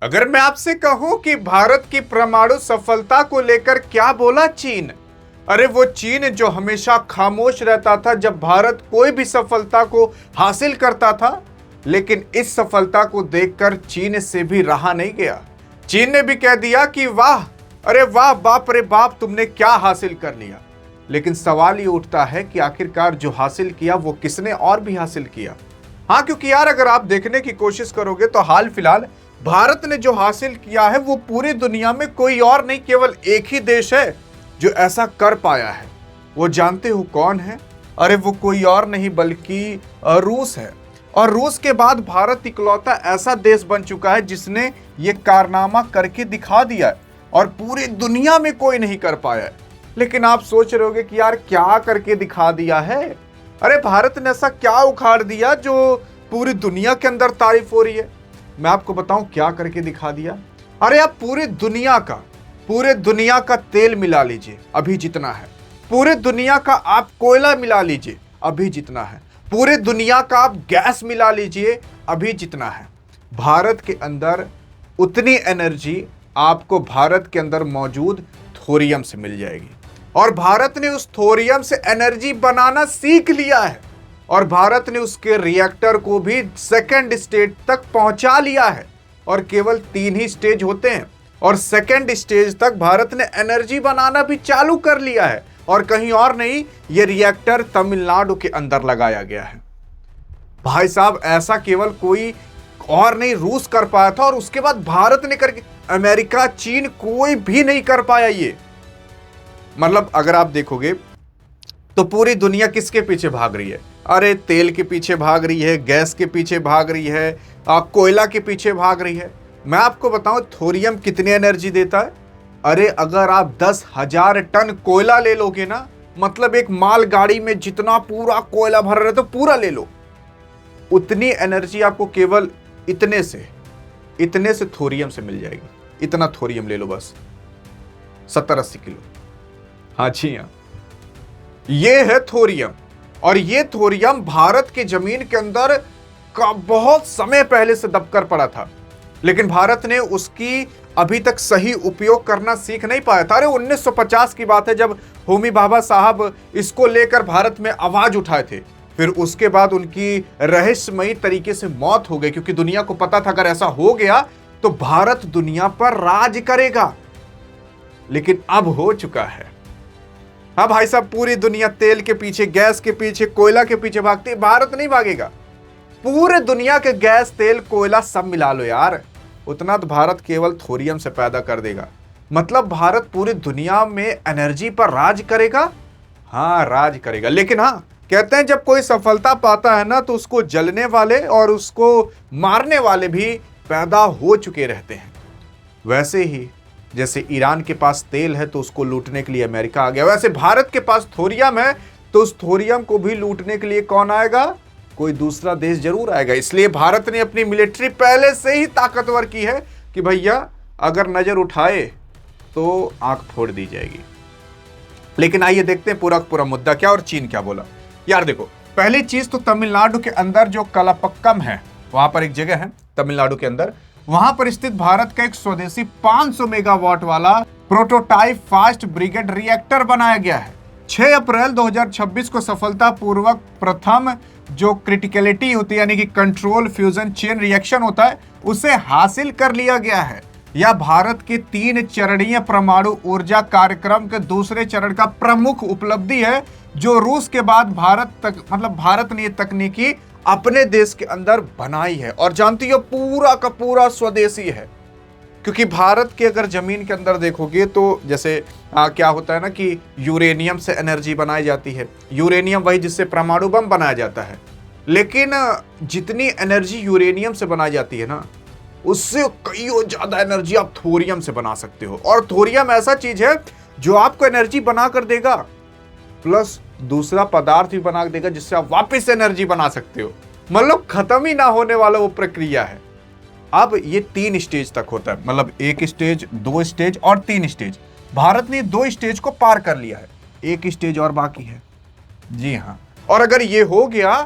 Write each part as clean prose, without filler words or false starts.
अगर मैं आपसे कहूं कि भारत की परमाणु सफलता को लेकर क्या बोला चीन, अरे वो चीन जो हमेशा खामोश रहता था जब भारत कोई भी सफलता को हासिल करता था, लेकिन इस सफलता को देखकर चीन से भी रहा नहीं गया। चीन ने भी कह दिया कि वाह, अरे वाह, बाप रे बाप, तुमने क्या हासिल कर लिया। लेकिन सवाल ये उठता है कि आखिरकार जो हासिल किया वो किसने और भी हासिल किया। हाँ, क्योंकि यार अगर आप देखने की कोशिश करोगे तो हाल फिलहाल भारत ने जो हासिल किया है वो पूरी दुनिया में कोई और नहीं, केवल एक ही देश है जो ऐसा कर पाया है। वो जानते हो कौन है? अरे वो कोई और नहीं बल्कि रूस है। और रूस के बाद भारत इकलौता ऐसा देश बन चुका है जिसने ये कारनामा करके दिखा दिया है और पूरी दुनिया में कोई नहीं कर पाया है। लेकिन आप सोच रहे होगे कि यार क्या करके दिखा दिया है? अरे भारत ने ऐसा क्या उखाड़ दिया जो पूरी दुनिया के अंदर तारीफ हो रही है? मैं आपको बताऊं क्या करके दिखा दिया। अरे आप पूरे दुनिया का तेल मिला लीजिए, अभी जितना है। पूरे दुनिया का आप कोयला मिला लीजिए, अभी जितना है। पूरे दुनिया का आप गैस मिला लीजिए, अभी जितना है। भारत के अंदर उतनी एनर्जी आपको भारत के अंदर मौजूद थोरियम से मिल जाएगी। और भारत ने उस थोरियम से एनर्जी बनाना सीख लिया है और भारत ने उसके रिएक्टर को भी सेकंड स्टेज तक पहुंचा लिया है। और केवल 3 ही स्टेज होते हैं और सेकंड स्टेज तक भारत ने एनर्जी बनाना भी चालू कर लिया है। और कहीं और नहीं, ये रिएक्टर तमिलनाडु के अंदर लगाया गया है। भाई साहब, ऐसा केवल कोई और नहीं, रूस कर पाया था और उसके बाद भारत ने करके, अमेरिका, चीन, कोई भी नहीं कर पाया ये। मतलब अगर आप देखोगे तो पूरी दुनिया किसके पीछे भाग रही है? अरे तेल के पीछे भाग रही है, गैस के पीछे भाग रही है, कोयला के पीछे भाग रही है। मैं आपको बताऊं थोरियम कितनी एनर्जी देता है। अरे अगर आप 10,000 टन कोयला ले लोगे ना, मतलब एक माल गाड़ी में जितना पूरा कोयला भर रहे तो पूरा ले लो, उतनी एनर्जी आपको केवल इतने से थोरियम से मिल जाएगी। इतना थोरियम ले लो बस, 70-80 किलो। हाँ जी हाँ, ये है थोरियम। और ये थोरियम भारत के जमीन के अंदर का बहुत समय पहले से दबकर पड़ा था, लेकिन भारत ने उसकी अभी तक सही उपयोग करना सीख नहीं पाया था। अरे 1950 की बात है जब होमी भाभा साहब इसको लेकर भारत में आवाज उठाए थे। फिर उसके बाद उनकी रहस्यमयी तरीके से मौत हो गई, क्योंकि दुनिया को पता था अगर ऐसा हो गया तो भारत दुनिया पर राज करेगा। लेकिन अब हो चुका है। हाँ भाई साहब, पूरी दुनिया तेल के पीछे, गैस के पीछे, कोयला के पीछे भागती है, भारत नहीं भागेगा। पूरे दुनिया के गैस, तेल, कोयला सब मिला लो यार, उतना तो भारत केवल थोरियम से पैदा कर देगा। मतलब भारत पूरी दुनिया में एनर्जी पर राज करेगा। हाँ, राज करेगा। लेकिन हाँ, कहते हैं जब कोई सफलता पाता है ना तो उसको जलने वाले और उसको मारने वाले भी पैदा हो चुके रहते हैं। वैसे ही जैसे ईरान के पास तेल है तो उसको लूटने के लिए अमेरिका आ गया, वैसे भारत के पास थोरियम है तो उस थोरियम को भी लूटने के लिए कौन आएगा? कोई दूसरा देश जरूर आएगा। इसलिए भारत ने अपनी मिलिट्री पहले से ही ताकतवर की है कि भैया अगर नजर उठाए तो आंख फोड़ दी जाएगी। लेकिन आइए देखते हैं पूरा पूरा मुद्दा क्या और चीन क्या बोला। यार देखो, पहली चीज तो तमिलनाडु के अंदर जो कलापक्कम है, वहां पर एक जगह है तमिलनाडु के अंदर, वहां पर स्थित भारत का एक स्वदेशी 500 मेगावाट वाला प्रोटोटाइप फास्ट ब्रिगेड रिएक्टर बनाया गया है। 6 अप्रैल 2026 को सफलतापूर्वक प्रथम जो क्रिटिकलिटी होती है, यानी कि कंट्रोल फ्यूजन चेन रिएक्शन होता है, उसे हासिल कर लिया गया है। यह भारत के 3 चरणीय परमाणु ऊर्जा कार्यक्रम के दूसरे चरण का प्रमुख उपलब्धि है, जो रूस के बाद भारत ने ये तकनीकी अपने देश के अंदर बनाई है। और जानती हो, पूरा का पूरा स्वदेशी है। क्योंकि भारत के अगर जमीन के अंदर देखोगे तो जैसे क्या होता है ना कि यूरेनियम से एनर्जी बनाई जाती है। यूरेनियम वही जिससे परमाणु बम बनाया जाता है। लेकिन जितनी एनर्जी यूरेनियम से बनाई जाती है ना, उससे कई ज्यादा एनर्जी आप थोरियम से बना सकते हो। और थोरियम ऐसा चीज है जो आपको एनर्जी बना कर देगा, प्लस दूसरा पदार्थ भी बना देगा जिससे आप वापस एनर्जी बना सकते हो। मतलब खत्म ही ना होने वाला वो प्रक्रिया है। अब ये 3 स्टेज तक होता है, मतलब 1 स्टेज, 2 स्टेज और 3 स्टेज। भारत ने 2 स्टेज को पार कर लिया है, 1 स्टेज और बाकी है। जी हाँ, और अगर ये हो गया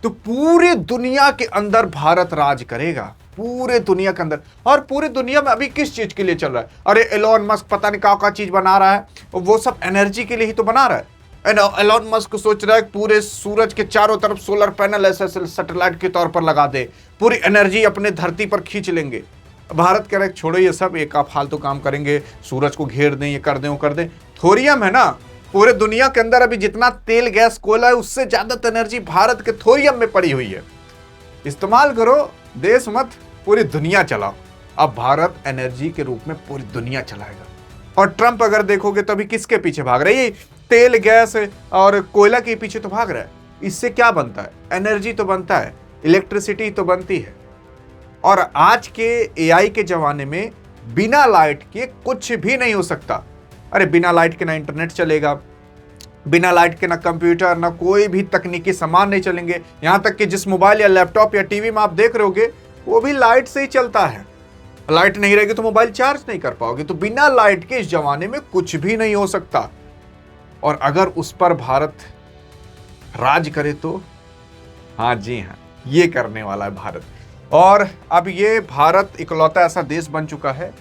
तो पूरी दुनिया के अंदर भारत राज करेगा। पूरे दुनिया के अंदर। और पूरी दुनिया में अभी किस चीज के लिए चल रहा है? अरे एलोन मस्क पता नहीं क्या चीज बना रहा है, वो सब एनर्जी के लिए ही तो बना रहा है। एलोन मस्क सोच रहा है पूरे सूरज के चारों तरफ सोलर पैनल ऐसे सैटेलाइट के तौर पर लगा दे, पूरी एनर्जी अपने धरती पर खींच लेंगे। भारत कह रहा है छोड़ो ये सब, एक आप फालतू काम करेंगे, सूरज को घेर दें, ये कर दें, वो कर दें। थोरियम है ना, पूरे दुनिया के अंदर अभी जितना तेल गैस कोयला है उससे ज्यादा एनर्जी भारत के थोरियम में पड़ी हुई है। इस्तेमाल करो, देश मत पूरी दुनिया चलाओ। अब भारत एनर्जी के रूप में पूरी दुनिया चलाएगा। और ट्रंप अगर देखोगे तो अभी किसके पीछे भाग रहा है? ये तेल गैस और कोयला के पीछे तो भाग रहा है। इससे क्या बनता है? एनर्जी तो बनता है, इलेक्ट्रिसिटी तो बनती है। और आज के एआई के जमाने में बिना लाइट के कुछ भी नहीं हो सकता। अरे बिना लाइट के ना इंटरनेट चलेगा, बिना लाइट के ना कंप्यूटर, ना कोई भी तकनीकी सामान नहीं चलेंगे। यहां तक कि जिस मोबाइल या लैपटॉप या टीवी में आप देख रहे होगे वो भी लाइट से ही चलता है। लाइट नहीं रहेगी तो मोबाइल चार्ज नहीं कर पाओगे। तो बिना लाइट के इस जमाने में कुछ भी नहीं हो सकता। और अगर उस पर भारत राज करे तो हाँ जी हाँ, ये करने वाला है भारत। और अब ये भारत इकलौता ऐसा देश बन चुका है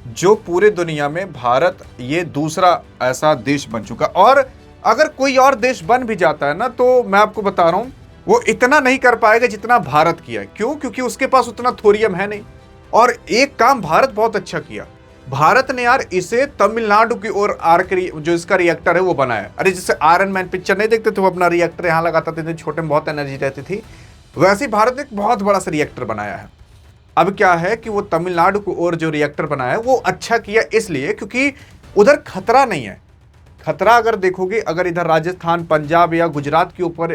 जो पूरे दुनिया में भारत ये दूसरा ऐसा देश बन चुका। और अगर कोई और देश बन भी जाता है ना, तो मैं आपको बता रहा हूं वो इतना नहीं कर पाएगा जितना भारत किया है। क्यों? क्योंकि उसके पास उतना थोरियम है नहीं। और एक काम भारत बहुत अच्छा किया, भारत ने यार इसे तमिलनाडु की ओर जो इसका रिएक्टर है वो बनाया। अरे जैसे आयरन मैन पिक्चर नहीं देखते थे, वो अपना रिएक्टर यहाँ लगाता थे, छोटे में बहुत एनर्जी रहती थी, वैसे ही भारत ने एक बहुत बड़ा सा रिएक्टर बनाया है। अब क्या है कि वो तमिलनाडु की ओर जो रिएक्टर बनाया है वो अच्छा किया इसलिए क्योंकि उधर खतरा नहीं है। खतरा अगर देखोगे, अगर इधर राजस्थान, पंजाब या गुजरात के ऊपर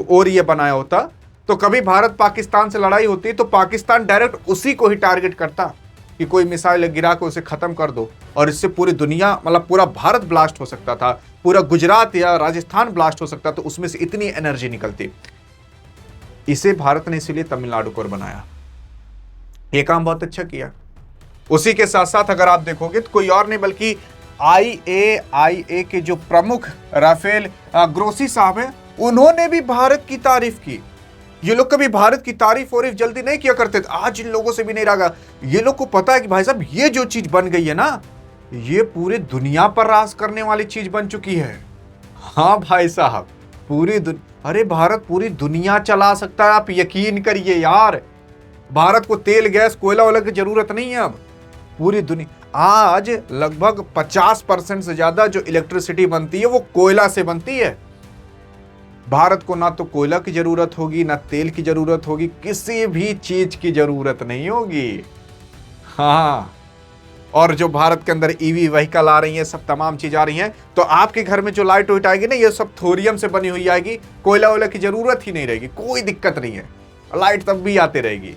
और ये बनाया होता तो कभी भारत पाकिस्तान से लड़ाई होती तो पाकिस्तान डायरेक्ट उसी को ही टारगेट करता कि कोई मिसाइल गिरा के उसे खत्म कर दो, और इससे पूरी दुनिया मतलब पूरा भारत ब्लास्ट हो सकता था, पूरा गुजरात या राजस्थान ब्लास्ट हो सकता, तो उसमें से इतनी एनर्जी निकलती। इसे भारत ने इसीलिए तमिलनाडु को बनाया। ये काम बहुत अच्छा किया। उसी के साथ साथ अगर आप देखोगे तो कोई और नहीं बल्कि आईएआईए के जो प्रमुख राफेल ग्रोसी साहब हैं, उन्होंने भी भारत की तारीफ की। ये लोग कभी भारत की तारीफ और जल्दी नहीं किया करते थे, आज इन लोगों से भी नहीं रहा। ये लोग को पता है कि भाई साहब ये जो चीज बन गई है ना, ये पूरी दुनिया पर राज करने वाली चीज बन चुकी है। हाँ भाई साहब, अरे भारत पूरी दुनिया चला सकता है, आप यकीन करिए यार। भारत को तेल गैस कोयला वोला की जरूरत नहीं है। अब पूरी दुनिया आज लगभग 50% से ज्यादा जो इलेक्ट्रिसिटी बनती है वो कोयला से बनती है। भारत को ना तो कोयला की जरूरत होगी, ना तेल की जरूरत होगी, किसी भी चीज की जरूरत नहीं होगी। हाँ, और जो भारत के अंदर ईवी व्हीकल आ रही है, सब तमाम चीज आ रही हैं, तो आपके घर में जो लाइट वाइट आएगी ना, ये सब थोरियम से बनी हुई आएगी। कोयला वोला की जरूरत ही नहीं रहेगी, कोई दिक्कत नहीं है, लाइट तब भी आती रहेगी।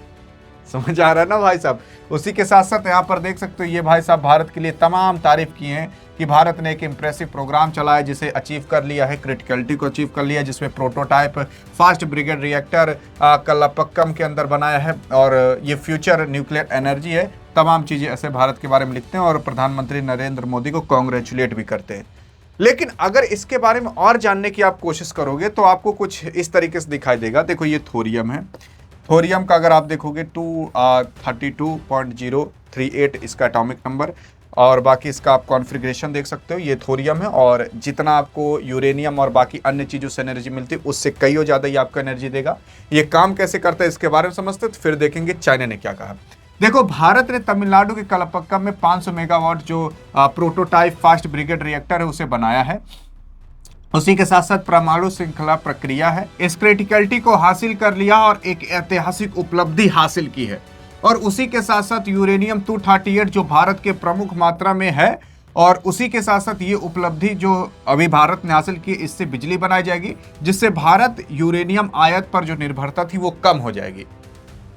समझ आ रहा है ना भाई साहब। उसी के साथ साथ यहाँ पर देख सकते हो ये भाई साहब भारत के लिए तमाम तारीफ किए हैं कि भारत ने एक इंप्रेसिव प्रोग्राम चलाया जिसे अचीव कर लिया है, क्रिटिकलिटी को अचीव कर लिया, जिसमें प्रोटोटाइप फास्ट ब्रिगेड रिएक्टर कल्लापक्कम के अंदर बनाया है, और ये फ्यूचर न्यूक्लियर एनर्जी है। तमाम चीज़ें ऐसे भारत के बारे में लिखते हैं और प्रधानमंत्री नरेंद्र मोदी को कॉन्ग्रेचुलेट भी करते हैं। लेकिन अगर इसके बारे में और जानने की आप कोशिश करोगे तो आपको कुछ इस तरीके से दिखाई देगा। देखो ये थोरियम है, थोरियम का अगर आप देखोगे 232.038 इसका एटॉमिक नंबर, और बाकी इसका आप कॉन्फ़िगरेशन देख सकते हो। ये थोरियम है, और जितना आपको यूरेनियम और बाकी अन्य चीज़ों से एनर्जी मिलती है उससे कई हो ज़्यादा ये आपको एनर्जी देगा। ये काम कैसे करता है इसके बारे में समझते तो फिर देखेंगे चाइना ने क्या कहा। देखो भारत ने तमिलनाडु के कलपक्कम में 500 मेगावाट जो प्रोटोटाइप फास्ट ब्रिगेड रिएक्टर है उसे बनाया है। उसी के साथ साथ परमाणु श्रृंखला प्रक्रिया है, इस क्रिटिकलिटी को हासिल कर लिया और एक ऐतिहासिक उपलब्धि हासिल की है। और उसी के साथ साथ यूरेनियम 238 जो भारत के प्रमुख मात्रा में है, और उसी के साथ साथ ये उपलब्धि जो अभी भारत ने हासिल की, इससे बिजली बनाई जाएगी, जिससे भारत यूरेनियम आयात पर जो निर्भरता थी वो कम हो जाएगी।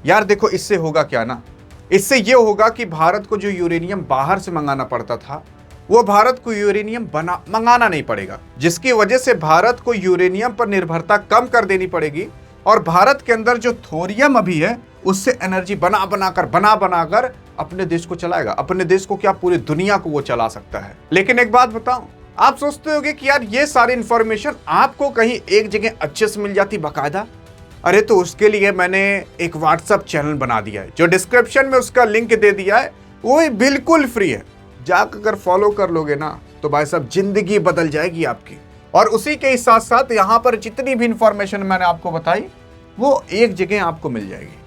यार देखो इससे होगा क्या ना, इससे ये होगा कि भारत को जो यूरेनियम बाहर से मंगाना पड़ता था वो भारत को यूरेनियम मंगाना नहीं पड़ेगा, जिसकी वजह से भारत को यूरेनियम पर निर्भरता कम कर देनी पड़ेगी। और भारत के अंदर जो थोरियम अभी है उससे एनर्जी बना बनाकर अपने देश को चलाएगा। अपने देश को क्या, पूरी दुनिया को वो चला सकता है। लेकिन एक बात बताऊं, आप सोचते होंगे कि यार ये सारी इंफॉर्मेशन आपको कहीं एक जगह अच्छे से मिल जाती बाकायदा, अरे तो उसके लिए मैंने एक व्हाट्सएप चैनल बना दिया है, जो डिस्क्रिप्शन में उसका लिंक दे दिया है, वो भी बिल्कुल फ्री है। जाकर अगर फॉलो कर लोगे ना तो भाई साहब जिंदगी बदल जाएगी आपकी। और उसी के साथ साथ यहाँ पर जितनी भी इंफॉर्मेशन मैंने आपको बताई वो एक जगह आपको मिल जाएगी।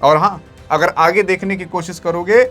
और हाँ, अगर आगे देखने की कोशिश करोगे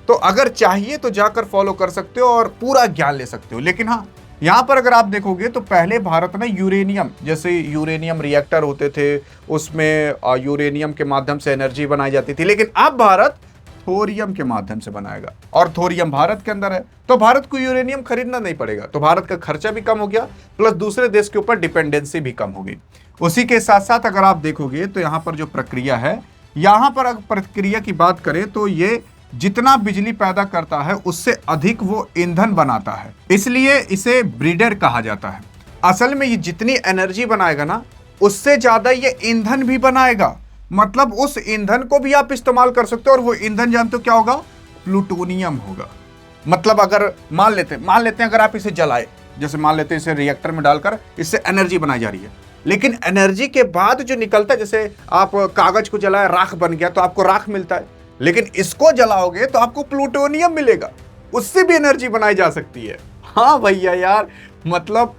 तो अगर चाहिए तो जाकर फॉलो कर सकते हो और पूरा ज्ञान ले सकते हो। लेकिन हाँ, यहाँ पर अगर आप देखोगे तो पहले भारत में यूरेनियम, जैसे यूरेनियम रिएक्टर होते थे, उसमें यूरेनियम के माध्यम से एनर्जी बनाई जाती थी, लेकिन अब भारत थोरियम के माध्यम से बनाएगा और थोरियम भारत के अंदर है, तो भारत को यूरेनियम खरीदना नहीं पड़ेगा, तो भारत का खर्चा भी कम हो गया, प्लस दूसरे देश के ऊपर डिपेंडेंसी भी कम हो गई। उसी के साथ साथ अगर आप देखोगे तो यहाँ पर जो प्रक्रिया है, यहाँ पर अगर प्रक्रिया की बात करें तो ये जितना बिजली पैदा करता है उससे अधिक वो ईंधन बनाता है, इसलिए इसे ब्रीडर कहा जाता है। असल में ये जितनी एनर्जी बनाएगा ना उससे ज्यादा ये ईंधन भी बनाएगा, मतलब उस ईंधन को भी आप इस्तेमाल कर सकते हो। और वो ईंधन जानते हो क्या होगा? प्लूटोनियम होगा। मतलब अगर मान लेते हैं अगर आप इसे जलाए, जैसे मान लेते हैं इसे रिएक्टर में डालकर इससे एनर्जी बनाई जा रही है, लेकिन एनर्जी के बाद जो निकलता है, जैसे आप कागज को जलाए राख बन गया तो आपको राख मिलता है, लेकिन इसको जलाओगे तो आपको प्लूटोनियम मिलेगा, उससे भी एनर्जी बनाई जा सकती है। हाँ भैया यार, मतलब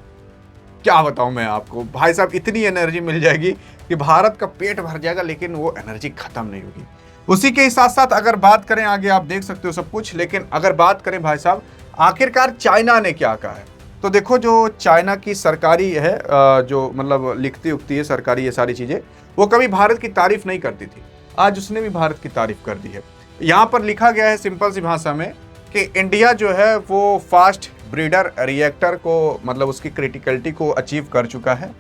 क्या बताऊं मैं आपको भाई साहब, इतनी एनर्जी मिल जाएगी कि भारत का पेट भर जाएगा, लेकिन वो एनर्जी खत्म नहीं होगी। उसी के साथ साथ अगर बात करें, आगे आप देख सकते हो सब कुछ, लेकिन अगर बात करें भाई साहब आखिरकार चाइना ने क्या कहा है, तो देखो जो चाइना की सरकारी है, जो मतलब लिखती उखती है सरकारी ये सारी चीजें, वो कभी भारत की तारीफ नहीं करती थी, आज उसने भी भारत की तारीफ कर दी है। यहाँ पर लिखा गया है सिंपल सी भाषा में कि इंडिया जो है वो फास्ट ब्रीडर रिएक्टर को, मतलब उसकी क्रिटिकलिटी को अचीव कर चुका है।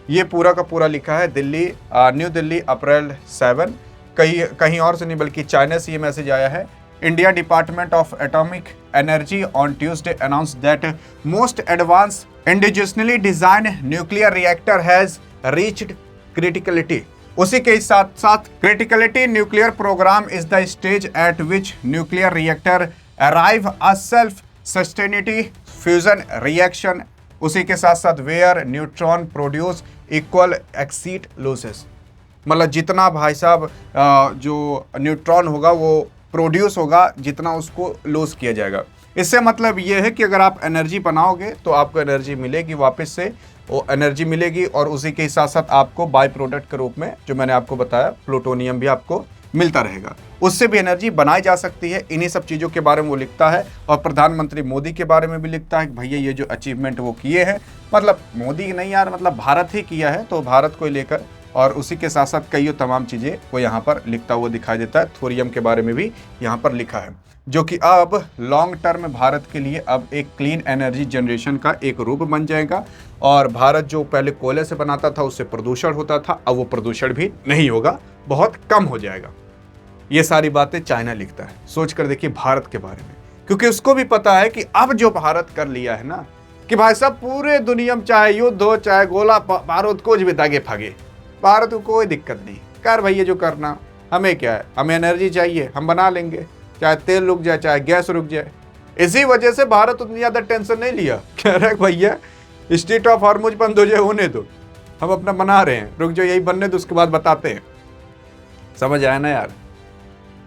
ये पूरा का पूरा लिखा है दिल्ली, न्यू दिल्ली अप्रैल 7, कहीं और से नहीं बल्कि चाइना से ये मैसेज आया है। India department of atomic energy on Tuesday announce that most advance indigenously design nuclear reactor has reached criticality. उसी के साथ साथ criticality nuclear program is the stage at which nuclear reactor arrive a self sustaining fusion reaction. उसी के साथ साथ where neutron produce equal exceed losses, मतलब जितना भाई साहब जो न्यूट्रॉन होगा वो प्रोड्यूस होगा, जितना उसको लॉस किया जाएगा। इससे मतलब ये है कि अगर आप एनर्जी बनाओगे तो आपको एनर्जी मिलेगी, वापस से वो एनर्जी मिलेगी, और उसी के साथ साथ आपको बाय प्रोडक्ट के रूप में जो मैंने आपको बताया प्लूटोनियम भी आपको मिलता रहेगा, उससे भी एनर्जी बनाई जा सकती है। इन्हीं सब चीज़ों के बारे में वो लिखता है, और प्रधानमंत्री मोदी के बारे में भी लिखता है कि भैया ये जो अचीवमेंट वो किए हैं, मतलब मोदी नहीं यार, मतलब भारत ही किया है, तो भारत को लेकर, और उसी के साथ साथ कई तमाम चीज़ें वो यहाँ पर लिखता हुआ दिखाई देता है। थोरियम के बारे में भी यहाँ पर लिखा है, जो कि अब लॉन्ग टर्म भारत के लिए अब एक क्लीन एनर्जी जनरेशन का एक रूप बन जाएगा। और भारत जो पहले कोयले से बनाता था उससे प्रदूषण होता था, अब वो प्रदूषण भी नहीं होगा, बहुत कम हो जाएगा। ये सारी बातें चाइना लिखता है, सोच कर देखिए भारत के बारे में, क्योंकि उसको भी पता है कि अब जो भारत कर लिया है ना, कि भाई साहब पूरे दुनिया में चाहे युद्ध हो चाहे गोला बारूद कुछ भी दागे भागे, भारत को कोई दिक्कत नहीं, कर भैया जो करना, हमें क्या है, हमें एनर्जी चाहिए हम बना लेंगे, चाहे तेल रुक जाए चाहे गैस रुक जाए। इसी वजह से भारत उतनी ज़्यादा टेंशन नहीं लिया, कह रहा है भैया स्ट्रेट ऑफ हॉर्मुज बंद हो जाए, होने दो, हम अपना बना रहे हैं, रुक जाओ यही बनने दो, उसके बाद बताते हैं। समझ आया ना यार?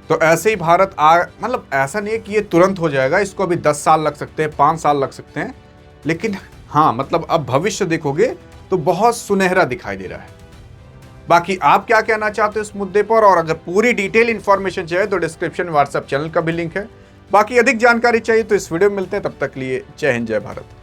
तो ऐसे ही भारत मतलब ऐसा नहीं है कि ये तुरंत हो जाएगा, इसको अभी 10 साल लग सकते हैं, 5 साल लग सकते हैं, लेकिन हाँ मतलब अब भविष्य देखोगे तो बहुत सुनहरा दिखाई दे रहा है। बाकी आप क्या कहना चाहते हो इस मुद्दे पर, और अगर पूरी डिटेल इंफॉर्मेशन चाहिए तो डिस्क्रिप्शन व्हाट्सएप चैनल का भी लिंक है। बाकी अधिक जानकारी चाहिए तो इस वीडियो में मिलते हैं, तब तक लिए जय हिंद जय भारत।